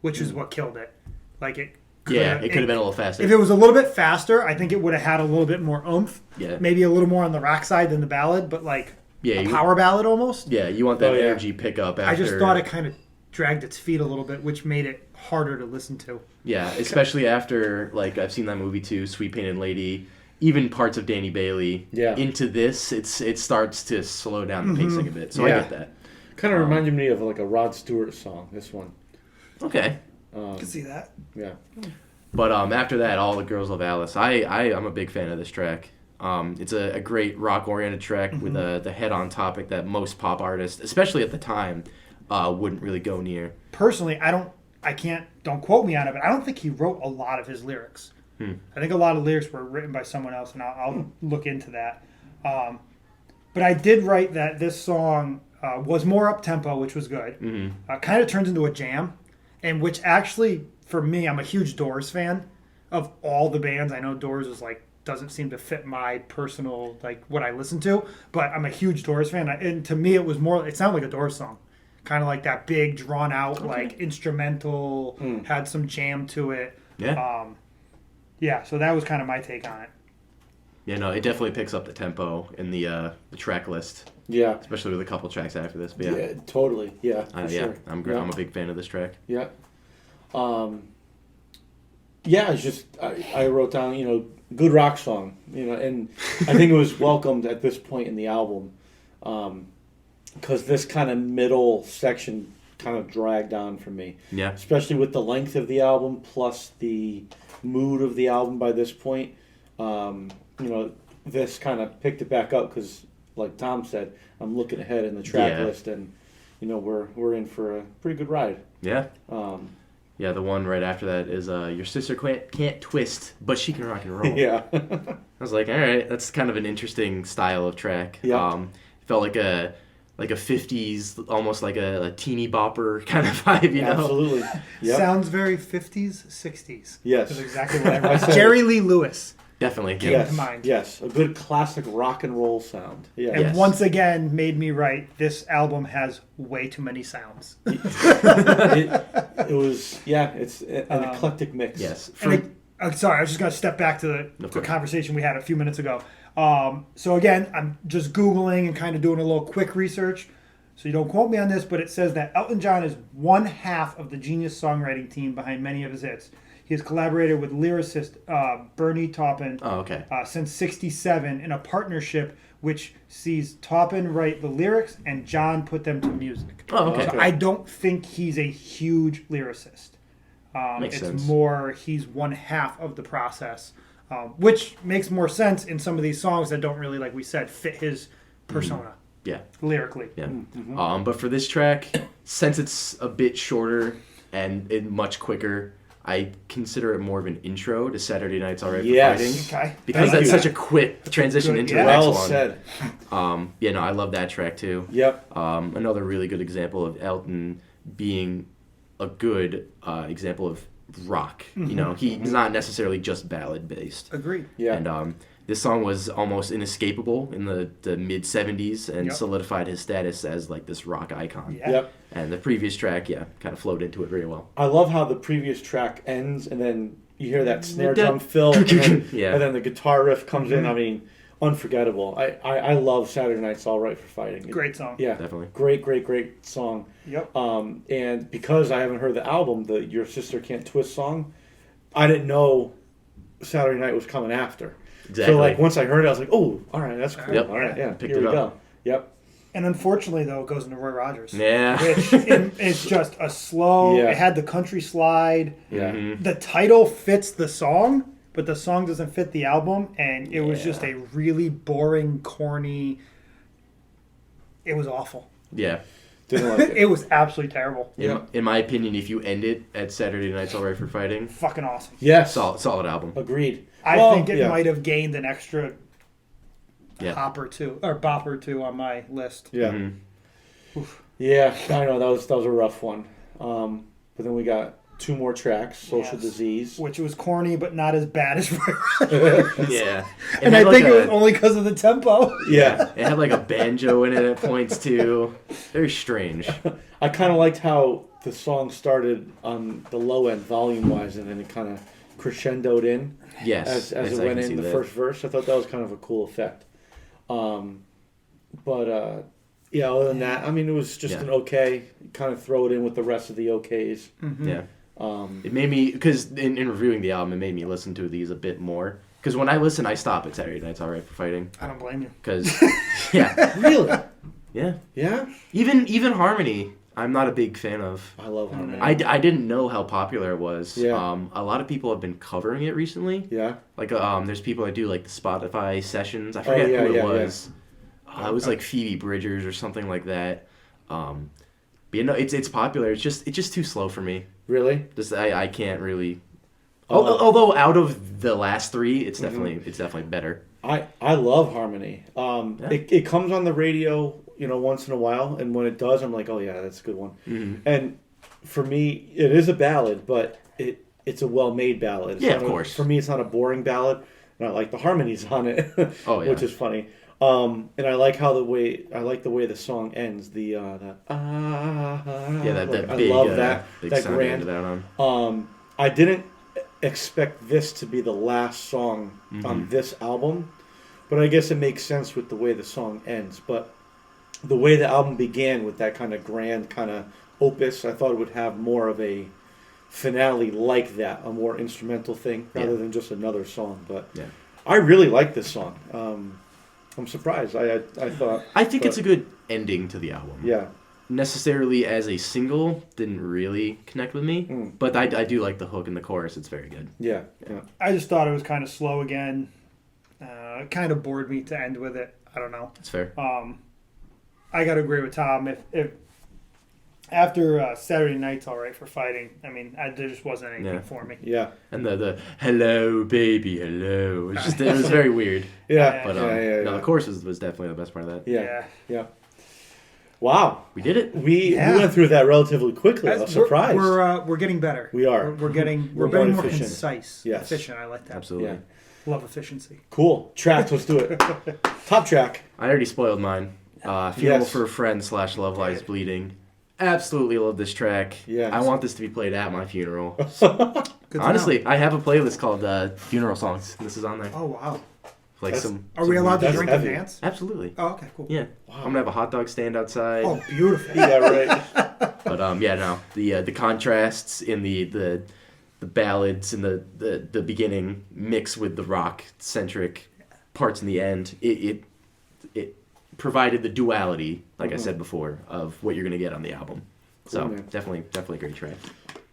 which is what killed it. Like it could It could have been a little faster. If it was a little bit faster, I think it would have had a little bit more oomph. Yeah. Maybe a little more on the rock side than the ballad, but like Yeah, a power ballad almost. Yeah, you want that Oh, yeah. energy pickup after. I just thought it kind of dragged its feet a little bit, which made it harder to listen to. Yeah, especially after, like, I've seen that movie too, Sweet Painted Lady, even parts of Danny Bailey. Yeah. Into this, it starts to slow down the pacing a bit, so Yeah. I get that. Kind of reminded me of like a Rod Stewart song, this one. Okay. I can see that. Yeah. But after that, All the Girls Love Alice. I'm a big fan of this track. It's a great rock-oriented track with the head-on topic that most pop artists, especially at the time, wouldn't really go near. Personally, don't quote me on it, but I don't think he wrote a lot of his lyrics. I think a lot of lyrics were written by someone else, and I'll look into that. But I did write that this song was more up-tempo, which was good. Kind of turns into a jam, and which actually, for me, I'm a huge Doors fan. Of all the bands, I know Doors is like doesn't seem to fit my personal, like, what I listen to, but I'm a huge Doors fan, and to me, it sounded like a Doors song. Kind of like that big, drawn-out, like, instrumental, had some jam to it. Yeah. Yeah, so that was kind of my take on it. Yeah, no, it definitely picks up the tempo in the track list, Yeah. especially with a couple tracks after this. But Yeah, totally. Yeah, for yeah, sure. I'm Yeah. I'm a big fan of this track. Yeah. Yeah, it's just, I wrote down, good rock song, and I think it was welcomed at this point in the album, because this kind of middle section kind of dragged on for me. Yeah. Especially with the length of the album plus the mood of the album by this point. This kind of picked it back up because, like Tom said, I'm looking ahead in the track list, and we're in for a pretty good ride. Yeah. Yeah, the one right after that is Your Sister Can't Twist, but She Can Rock and Roll. Yeah. I was like, all right, that's kind of an interesting style of track. Yeah. Felt like a 50s, almost like a teeny bopper kind of vibe, you know? Absolutely. Yep. Sounds very 50s, 60s. Yes. That's exactly what I wrote. Jerry Lee Lewis. Definitely. Came to mind. Yes, a good classic rock and roll sound. Yeah. And Yes. once again made me write, this album has way too many sounds. It was, it's an eclectic mix. Yes. Sorry, I was just going to step back to the course. conversation we had a few minutes ago. So again, I'm just Googling and kind of doing a little quick research. so you don't quote me on this, but it says that Elton John is one half of the genius songwriting team behind many of his hits. He has collaborated with lyricist Bernie Taupin since '67 in a partnership which sees Taupin write the lyrics and John put them to music. Oh, okay. So I don't think he's a huge lyricist. Makes it's sense. more he's one half of the process, which makes more sense in some of these songs that don't really, like we said, fit his persona. Yeah. Lyrically. Yeah. But for this track, since it's a bit shorter and much quicker, I consider it more of an intro to Saturday Night's Alright for Fighting. Okay. Because that's such a quick transition Good, into yeah. the next Well one. said. Yeah, no, I love that track too. Yep. Another really good example of Elton being a good example of rock. You know, he's not necessarily just ballad based. Agreed. Yeah. And this song was almost inescapable in the mid 70s and solidified his status as like this rock icon. Yeah. Yep. And the previous track, kind of flowed into it very well. I love how the previous track ends and then you hear that snare drum fill and then, Yeah. and then the guitar riff comes in. I mean, unforgettable. I love Saturday Night's All Right for Fighting. Great song. Yeah. Definitely. Great song. Yep. And because I haven't heard the album, the Your Sister Can't Twist song, I didn't know Saturday Night was coming after. Exactly. So like once I heard it, I was like, oh, all right, that's cool. Yep. All right, yeah, Picked here it we up. go. Yep. And unfortunately, though, it goes into Roy Rogers. Yeah. Which it's just a slow. Yeah. It had the country slide. Yeah. Mhm. The title fits the song, but the song doesn't fit the album, and it was just a really boring, corny. It was awful. Yeah. Didn't like it. It was absolutely terrible. In my opinion, if you end it at Saturday Night's Alright for Fighting, Fucking awesome. Yes. solid album. Agreed. I Well, think it yeah. might have gained an extra Yeah. hop or two or bop or two on my list. Yeah. Mhm. Yeah, I know that was a rough one. But then we got two more tracks, Social Yes. Disease. Which was corny, but not as bad as Roy Rogers. Yeah. And I think it was only because of the tempo. Yeah. It had like a banjo in it at points too. Very strange. I kind of liked how the song started on the low end volume wise and then it kind of crescendoed in Yes. as it I went can see in the that. first verse. I thought that was kind of a cool effect. Yeah, other than that, I mean, it was just an okay. Kind of throw it in with the rest of the okays. Yeah. It made me, because in reviewing the album, it made me listen to these a bit more. Because when I listen, I stop at Saturday Night's Alright for Fighting. I don't blame you. Because, yeah. Really? Yeah. Yeah? Even Harmony, I'm not a big fan of. I love Harmony. I didn't know how popular it was. Yeah. A lot of people have been covering it recently. Yeah? Like, there's people that do, like, the Spotify sessions. I forget who it was. It was, like, Phoebe Bridgers or something like that. But, you know, it's popular. It's just too slow for me. Really? Just I can't really. Although out of the last three, it's definitely better. I love Harmony. It comes on the radio, you know, once in a while, and when it does, I'm like, oh yeah, that's a good one. Mm-hmm. And for me, it is a ballad, but it's a well-made ballad. Yeah, of course. For me, it's not a boring ballad. Not like the harmonies on it, Oh, yeah. which is funny. And I like the way the song ends. Yeah, that I big, love that big that sound grand. into that on. I didn't expect this to be the last song on this album, but I guess it makes sense with the way the song ends. But the way the album began with that kind of grand kind of opus, I thought it would have more of a finale like that, a more instrumental thing rather than just another song. But I really like this song. I'm surprised. I thought. I think it's a good ending to the album. Yeah. Necessarily as a single, didn't really connect with me, but I do like the hook and the chorus. It's very good. Yeah. Yeah. I just thought it was kind of slow again. It kind of bored me to end with it. I don't know. It's fair. I got to agree with Tom. If after Saturday Night's All Right for Fighting, I mean, there just wasn't anything for me. Yeah. And the hello baby hello. It was very weird. Yeah. But yeah. the chorus was definitely the best part of that. Yeah. Wow. We did it. We went through that relatively quickly. I was surprised. We're getting better. We are. We're getting We're more more efficient. concise. Yes. Efficient. I like that. Absolutely. Yeah. Love efficiency. Cool. Tracks, let's do it. Top track. I already spoiled mine. Funeral Yes. for a Friend / Love Lies Bleeding. Absolutely love this track. Yes. I want this to be played at my funeral. Good to Honestly, know. I have a playlist called Funeral Songs. This is on there. Oh wow. Like Are we allowed to that's drink heavy. and dance? Absolutely. Oh, okay, cool. Yeah. I'm gonna have a hot dog stand outside. Oh, beautiful. Yeah, right. But yeah, no. The contrasts in the ballads in the beginning mix with the rock centric parts in the end. It provided the duality, like I said before, of what you're gonna get on the album. So man. definitely a great track.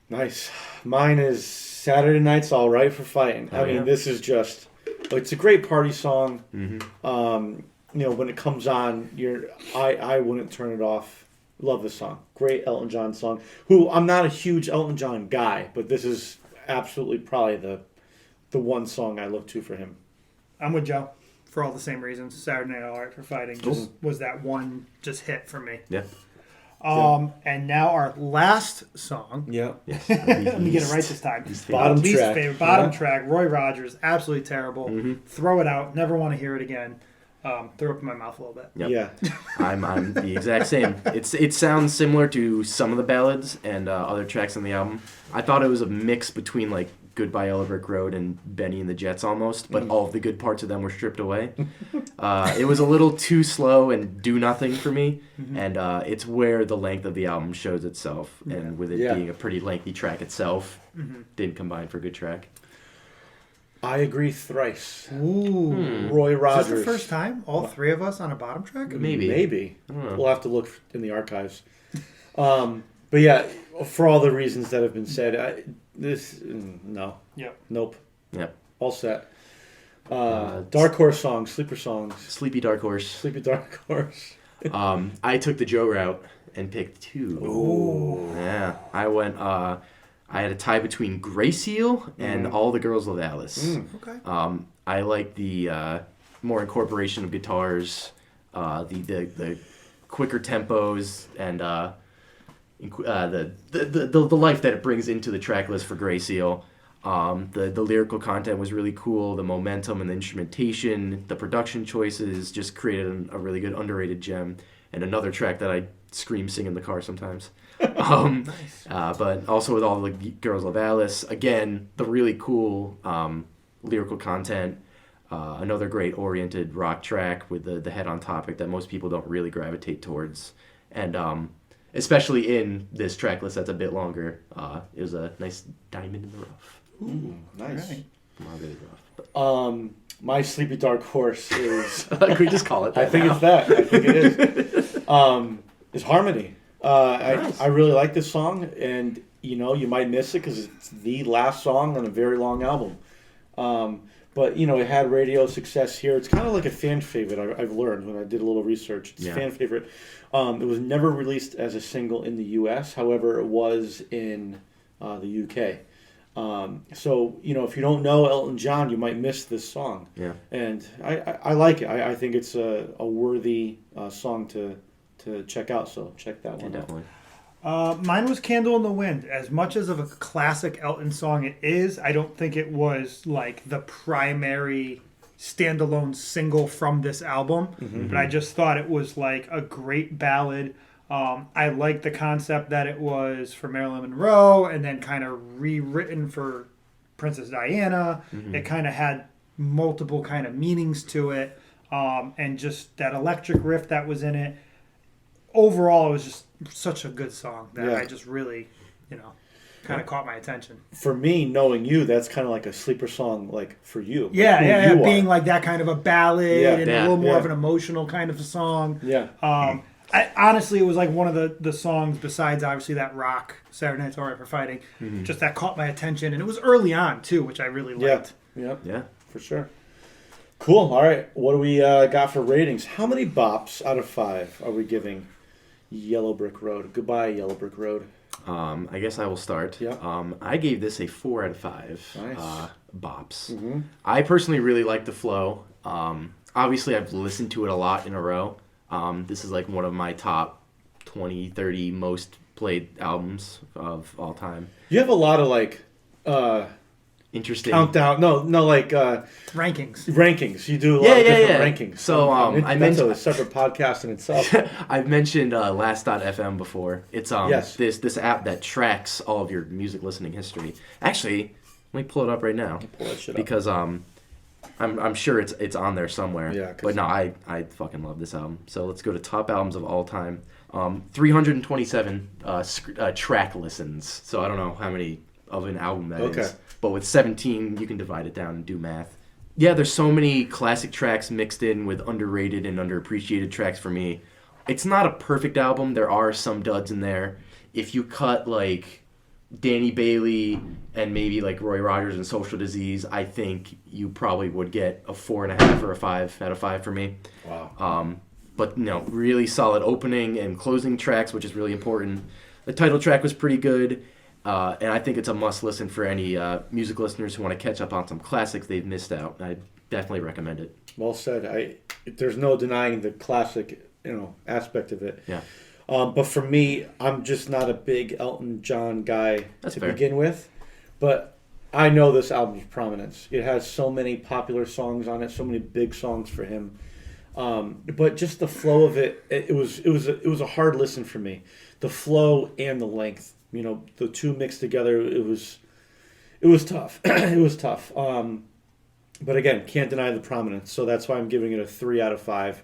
Nice. Mine is Saturday Night's All Right for Fighting. Oh, I mean, yeah. this is just, it's a great party song. Mm-hmm. You know, when it comes on, I wouldn't turn it off. Love this song. Great Elton John song. Who, I'm not a huge Elton John guy, but this is absolutely probably the one song I look to for him. I'm with Joe for all the same reasons. Saturday Night All Right for Fighting just was that one just hit for me. Yeah. And now our last song. Yeah. Yes. Let me get it right this time. Bottom Least track. favorite. Bottom Yeah. track. Roy Rogers. Absolutely terrible. Throw it out. Never want to hear it again. Threw up in my mouth a little bit. Yep. Yeah. I'm the exact same. It sounds similar to some of the ballads and other tracks on the album. I thought it was a mix between like Goodbye Yellow Brick Road and Benny and the Jets almost, but all of the good parts of them were stripped away. It was a little too slow and do nothing for me, and it's where the length of the album shows itself, and with it being a pretty lengthy track itself, didn't combine for a good track. I agree thrice. Ooh. Roy Is Rogers. this the first time all three of us on a bottom track? Maybe. Maybe. I don't know. We'll have to look in the archives. But yeah, for all the reasons that have been said, no. Yep. Nope. Yep. All set. Dark Horse songs, sleeper songs. Sleepy Dark Horse. Sleepy Dark Horse. I took the Joe route and picked two. Ooh. Yeah. I went. I had a tie between Grey Seal and All the Girls Love Alice. Okay. I like the more incorporation of guitars, the quicker tempos, and the life that it brings into the track list for Grey Seal. The lyrical content was really cool. The momentum and the instrumentation, the production choices just created a really good underrated gem. And another track that I scream sing in the car sometimes. Nice. But also with All the Girls Love Alice, again, the really cool lyrical content. Another great oriented rock track with the head-on topic that most people don't really gravitate towards. And especially in this track list that's a bit longer, it was a nice diamond in the rough. Ooh, nice. Right. Not really rough. My Sleepy Dark Horse is... Can we just call it that I think now? it's that. I think it is. It's Harmony. Nice. I really like this song, and you might miss it because it's the last song on a very long album. But it had radio success here. It's kind of like a fan favorite. I've learned when I did a little research. It's a fan favorite. It was never released as a single in the U.S. However, it was in the U.K. So if you don't know Elton John, you might miss this song. Yeah. And I like it. I think it's a worthy song to check out. So check that one out. Definitely. Mine was Candle in the Wind. As much as of a classic Elton song it is, I don't think it was like the primary standalone single from this album. But I just thought it was like a great ballad. I liked the concept that it was for Marilyn Monroe and then kind of rewritten for Princess Diana. It kind of had multiple kind of meanings to it. And just that electric riff that was in it. Overall, it was just such a good song that I just really, kind of caught my attention. For me, knowing you, that's kind of like a sleeper song, like for you. Yeah, Who yeah, you being are. like that kind of a ballad and a little more of an emotional kind of a song. Yeah. Honestly, it was like one of the songs besides obviously that rock Saturday Night's All Right for Fighting, just that caught my attention, and it was early on too, which I really liked. Yeah, for sure. Cool. All right, what do we got for ratings? How many bops out of 5 are we giving Yellow Brick Road? Goodbye, Yellow Brick Road. I guess I will start. Yeah. I gave this a 4 out of 5 Nice. bops. I personally really like the flow. Obviously, I've listened to it a lot in a row. This is like one of my top 20, 30 most played albums of all time. You have a lot of like Interesting. countdown. No, like Rankings. You do a lot of different yeah. rankings. So I that's mentioned a separate podcast in itself. I've mentioned Last.fm before. It's Yes. this app that tracks all of your music listening history. Actually, let me pull it up right now Pull that shit up. because I'm sure it's on there somewhere. Yeah, but no, I fucking love this album. So let's go to top albums of all time. 327 track listens. So I don't know how many of an album that is. But with 17, you can divide it down and do math. Yeah, there's so many classic tracks mixed in with underrated and underappreciated tracks for me. It's not a perfect album. There are some duds in there. If you cut like Danny Bailey and maybe like Roy Rogers and Social Disease, I think you probably would get a 4.5 or a 5 out of 5 for me. Wow. But no, really solid opening and closing tracks, which is really important. The title track was pretty good, and I think it's a must listen for any music listeners who want to catch up on some classics they've missed out. I definitely recommend it. Well said. There's no denying the classic, aspect of it. Yeah. But for me, I'm just not a big Elton John guy That's to fair. begin with. But I know this album's prominence. It has so many popular songs on it, so many big songs for him. But just the flow of it, it was a hard listen for me. The flow and the length, the two mixed together, it was tough. It was tough. But again, can't deny the prominence. So that's why I'm giving it a 3 out of 5.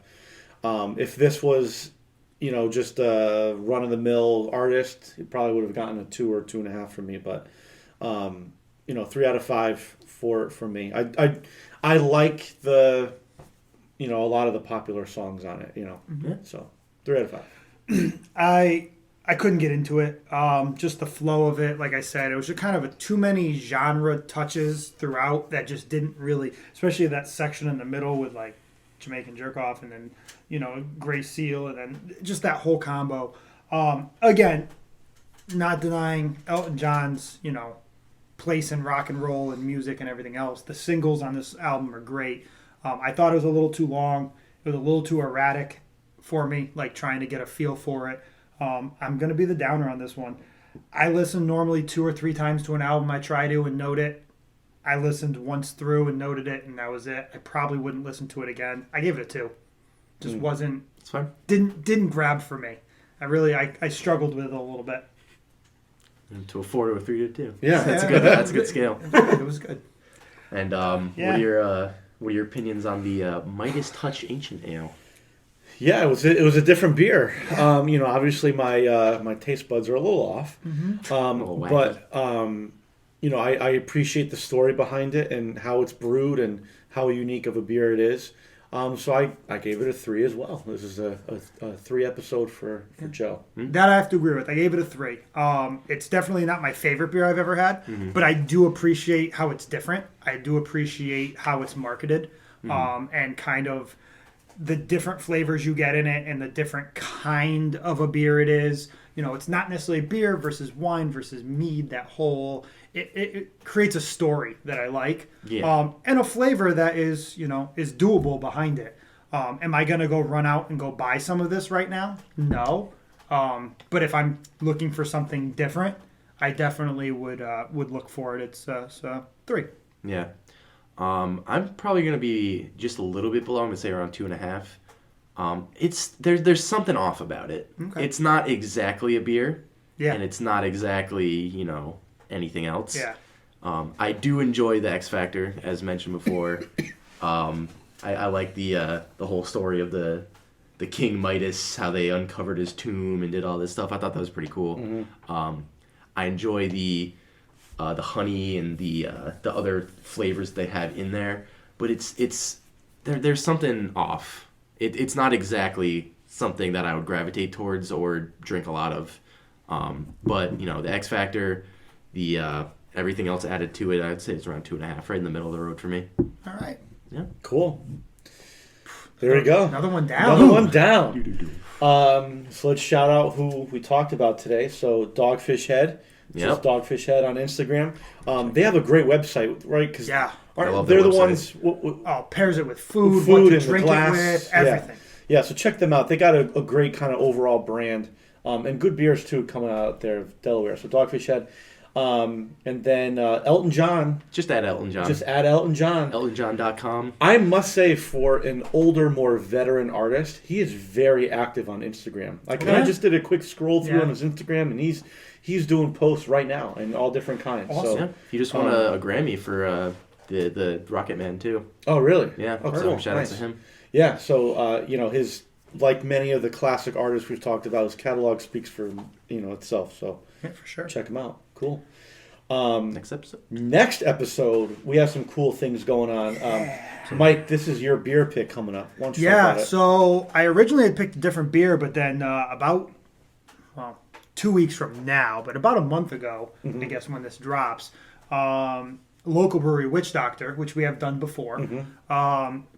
If this was, just a run-of-the-mill artist, it probably would have gotten a 2 or 2.5 from me. But 3 out of 5 for me. I like the. A lot of the popular songs on it, Yeah. So 3 out of 5. I couldn't get into it. Just the flow of it, like I said, it was just kind of too many genre touches throughout that just didn't really, especially that section in the middle with like Jamaican Jerk Off and then, Gray Seal and then just that whole combo. Again, not denying Elton John's, place in rock and roll and music and everything else. The singles on this album are great. I thought it was a little too long. It was a little too erratic for me, like trying to get a feel for it. I'm going to be the downer on this one. I listen normally 2 or 3 times to an album. I try to and note it. I listened once through and noted it, and that was it. I probably wouldn't listen to it again. I gave it a 2. Just wasn't... It's fine. Didn't grab for me. I struggled with it a little bit. To a 4 to a 3 to a 2. Yeah. That's a good scale. It was good. And what are your opinions on the Midas Touch Ancient Ale? Yeah, it was a different beer. Obviously my taste buds are a little off. Mm-hmm. But I appreciate the story behind it and how it's brewed and how unique of a beer it is. So I gave it a 3 as well. This is a 3 episode for Joe. That I have to agree with. I gave it a 3. It's definitely not my favorite beer I've ever had, but I do appreciate how it's different. I do appreciate how it's marketed, and kind of the different flavors you get in it and the different kind of a beer it is. It's not necessarily beer versus wine versus mead. That whole it creates a story that I like, and a flavor that is is doable behind it. Am I gonna go run out and go buy some of this right now? No, but if I'm looking for something different, I definitely would look for it. It's 3. Yeah. I'm probably gonna be just a little bit below. I'm gonna say around 2.5. There's something off about it. Okay. It's not exactly a beer, Yeah. and it's not exactly anything else. Yeah. I do enjoy the X Factor, as mentioned before. I like the whole story of the King Midas, how they uncovered his tomb and did all this stuff. I thought that was pretty cool. Mm-hmm. I enjoy the honey and the other flavors they have in there, but there's something off. It's not exactly something that I would gravitate towards or drink a lot of. But the X Factor, the everything else added to it, I'd say it's around 2.5, right in the middle of the road for me. All right. Yeah. Cool. There we go. Another one down. Another one down. So let's shout out who we talked about today. So Dogfish Head. Just Dogfish Head on Instagram. They have a great website, right? Cause they're the ones. Pairs it with food food what to and drink the glass. it with, everything. Yeah, so check them out. They got a great kind of overall brand, and good beers too coming out there of Delaware. So Dogfish Head, and then Elton John. Just add Elton John. Just add Elton John. EltonJohn.com. I must say, for an older, more veteran artist, he is very active on Instagram. I just did a quick scroll through on his Instagram, and he's doing posts right now in all different kinds. Awesome. So, if you just want a Grammy for the Rocket Man too. Oh, really? Yeah. Oh, so cool. shout out Nice. to him. Yeah. So his, like many of the classic artists we've talked about, his catalog speaks for itself. So Yeah, for sure. check him out. Cool. Next episode. Next episode, we have some cool things going on. So Mike, this is your beer pick coming up. Why don't you talk Yeah, about it? so I originally had picked a different beer, but then about 2 weeks from now, but about a month ago, I guess when this drops, local brewery Witch Doctor, which we have done before,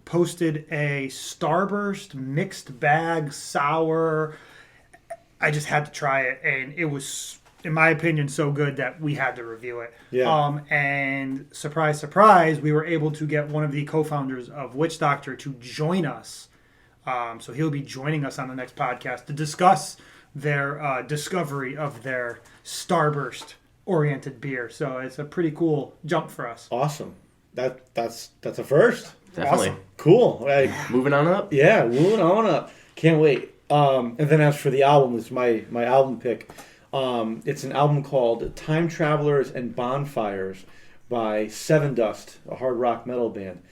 posted a Starburst mixed bag sour. I just had to try it, and it was, in my opinion, so good that we had to review it. Yeah. And surprise, surprise, we were able to get one of the co-founders of Witch Doctor to join us. So he'll be joining us on the next podcast to discuss their discovery of their Starburst-oriented beer. So it's a pretty cool jump for us. Awesome. That's a first. Definitely. Awesome. Cool. Moving on up. Yeah, moving on up. Can't wait. And then as for the album, it's my album pick. It's an album called Time Travelers and Bonfires by Seven Dust, a hard rock metal band.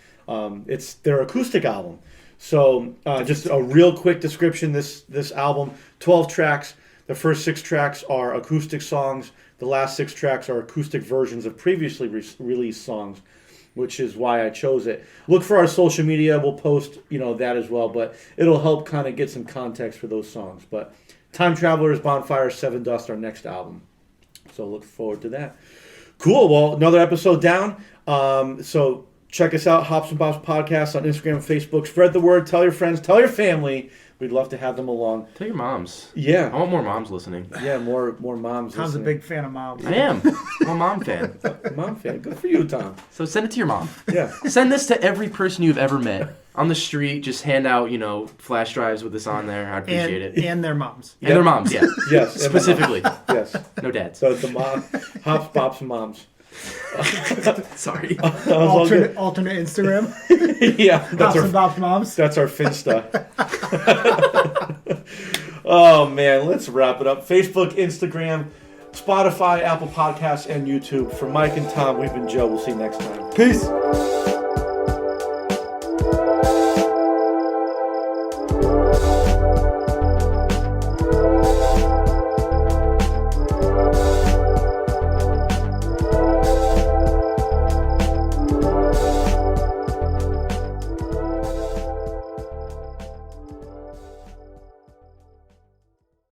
It's their acoustic album. So just a real quick description, this album, 12 tracks. The first 6 tracks are acoustic songs. The last 6 tracks are acoustic versions of previously released songs, which is why I chose it. Look for our social media. We'll post that as well, but it'll help kind of get some context for those songs. But Time Travelers, Bonfires, Seven Dust, our next album. So look forward to that. Cool. Well, another episode down. So check us out, Hops and Bops Podcast on Instagram and Facebook. Spread the word. Tell your friends. Tell your family. We'd love to have them along. Tell your moms. Yeah. I want more moms listening. Yeah, more moms. Tom's a listening. big fan of moms. I am. I'm a mom fan. Mom fan. Good for you, Tom. So send it to your mom. Yeah. Send this to every person you've ever met. On the street, just hand out, flash drives with this on there. I'd appreciate it. And their moms. And their moms, yeah. Yes. and Specifically. Yes. No dads. So the mom, Hops, Bops, and Moms. Sorry. Alternate Instagram. Yeah. Hops and Bops moms. That's our Finsta. Oh, man. Let's wrap it up. Facebook, Instagram, Spotify, Apple Podcasts, and YouTube. For Mike and Tom, we've been Joe. We'll see you next time. Peace.